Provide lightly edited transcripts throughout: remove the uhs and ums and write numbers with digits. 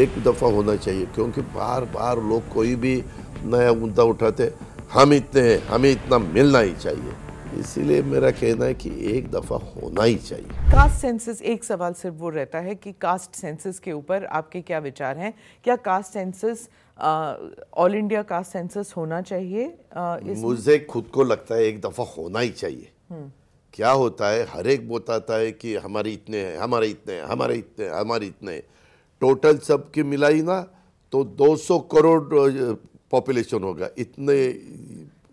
एक दफ़ा होना चाहिए, क्योंकि बार बार लोग कोई भी नया मुद्दा उठाते, हम इतने हैं, हमें इतना मिलना ही चाहिए। इसीलिए मेरा कहना है कि एक दफ़ा होना ही चाहिए। कास्ट सेंसस, एक सवाल सिर्फ वो रहता है कि कास्ट सेंसस के ऊपर आपके क्या विचार हैं? क्या caste census all India caste census होना चाहिए? मुझे खुद को लगता है एक दफ़ा होना ही चाहिए। क्या होता है, हर एक बताता है कि हमारे इतने हैं, हमारे इतने हैं, हमारे इतने हैं, हमारे इतने हैं। टोटल सबकी मिलाई ना तो 200 करोड़ पॉपुलेशन होगा, इतने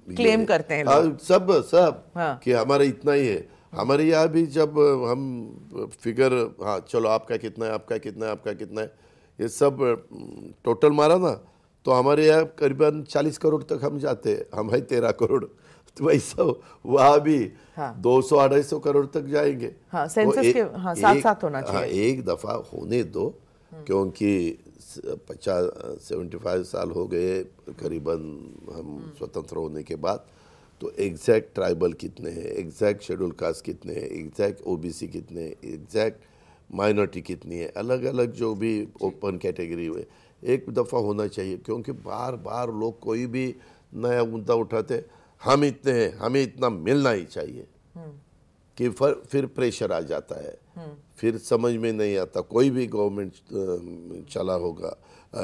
क्लेम करते हैं लोग। सब सब हाँ। कि हमारा इतना ही है। हमारे यहाँ भी जब हम फिगर, हाँ चलो आपका कितना है, आपका कितना है, आपका कितना है, ये सब टोटल मारा ना तो हमारे यहाँ करीबन 40 करोड़ तक हम जाते हैं। हम है 13 करोड़, तो वैसा वहाँ भी हाँ। 200-250 करोड़ तक जाएंगे। हाँ, सेंसस के हाँ, साथ साथ होना चाहिए। हाँ, एक दफ़ा होने दो, क्योंकि 75 साल हो गए करीबन हम स्वतंत्र होने के बाद। तो एग्जैक्ट ट्राइबल कितने हैं, एग्जैक्ट शेड्यूल कास्ट कितने हैं, एग्जैक्ट ओबीसी कितने हैं, एग्जैक्ट माइनॉरिटी कितनी है, अलग अलग जो भी ओपन कैटेगरी हुए, एक दफ़ा होना चाहिए। क्योंकि बार बार लोग कोई भी नया मुद्दा उठाते, हम इतने हैं, हमें इतना मिलना ही चाहिए, कि फिर प्रेशर आ जाता है, फिर समझ में नहीं आता। कोई भी गवर्नमेंट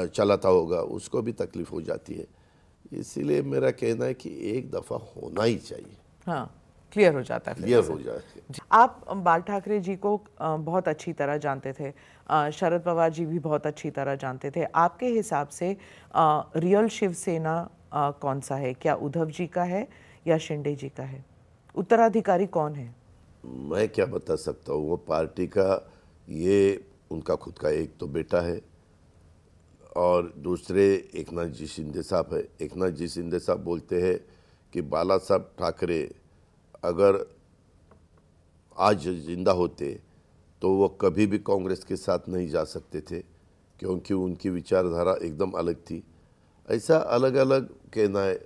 चलाता होगा उसको भी तकलीफ हो जाती है। इसीलिए मेरा कहना है कि एक दफ़ा होना ही चाहिए। हाँ, क्लियर हो जाता है। क्लियर हो जाए। आप बाल ठाकरे जी को बहुत अच्छी तरह जानते थे, शरद पवार जी भी बहुत अच्छी तरह जानते थे। आपके हिसाब से रियल शिवसेना कौन सा है? क्या उद्धव जी का है या शिंदे जी का है? उत्तराधिकारी कौन है? मैं क्या बता सकता हूँ, वो पार्टी का, ये उनका खुद का एक तो बेटा है और दूसरे एकनाथ जी शिंदे साहब है। एकनाथ जी शिंदे साहब बोलते हैं कि बाला साहब ठाकरे अगर आज जिंदा होते तो वो कभी भी कांग्रेस के साथ नहीं जा सकते थे, क्योंकि उनकी विचारधारा एकदम अलग थी। ऐसा अलग अलग कहना है।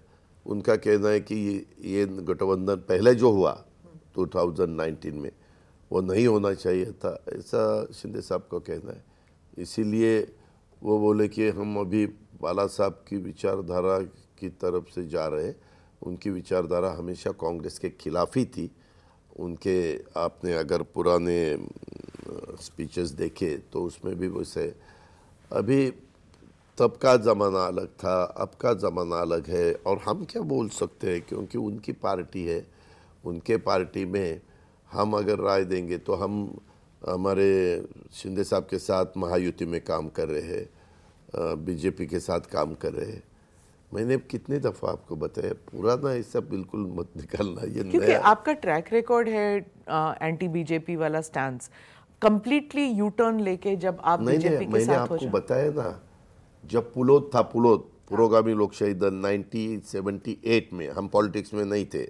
उनका कहना है कि ये गठबंधन पहले जो हुआ 2019 में वो नहीं होना चाहिए था, ऐसा शिंदे साहब का कहना है। इसीलिए वो बोले कि हम अभी बाला साहब की विचारधारा की तरफ से जा रहे हैं। उनकी विचारधारा हमेशा कांग्रेस के खिलाफ ही थी। उनके आपने अगर पुराने स्पीचेस देखे तो उसमें भी वैसे, अभी तब का ज़माना अलग था, अब का ज़माना अलग है। और हम क्या बोल सकते हैं, क्योंकि उनकी पार्टी है। उनके पार्टी में हम अगर राय देंगे तो हम हमारे शिंदे साहब के साथ महायुति में काम कर रहे हैं, बीजेपी के साथ काम कर रहे हैं। मैंने कितने दफ़ा आपको बताया, पुराना ऐसा बिल्कुल मत निकालना, ये क्योंकि नया। आपका ट्रैक रिकॉर्ड है एंटी बीजेपी वाला स्टैंड, कंप्लीटली यू टर्न लेके जब आप बीजेपी के मैंने साथ हो आपको बताया ना, जब पुलोद था, पुरोगामी लोकशाही दल 1978 में, हम पॉलिटिक्स में नहीं थे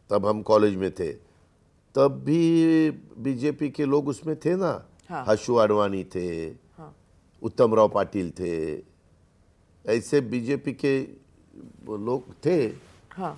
तब, हम कॉलेज में थे, तब भी बीजेपी के लोग उसमें थे ना। हाँ। हर्षु आडवाणी थे, हाँ। उत्तम राव पाटिल थे, ऐसे बीजेपी के लोग थे। हाँ।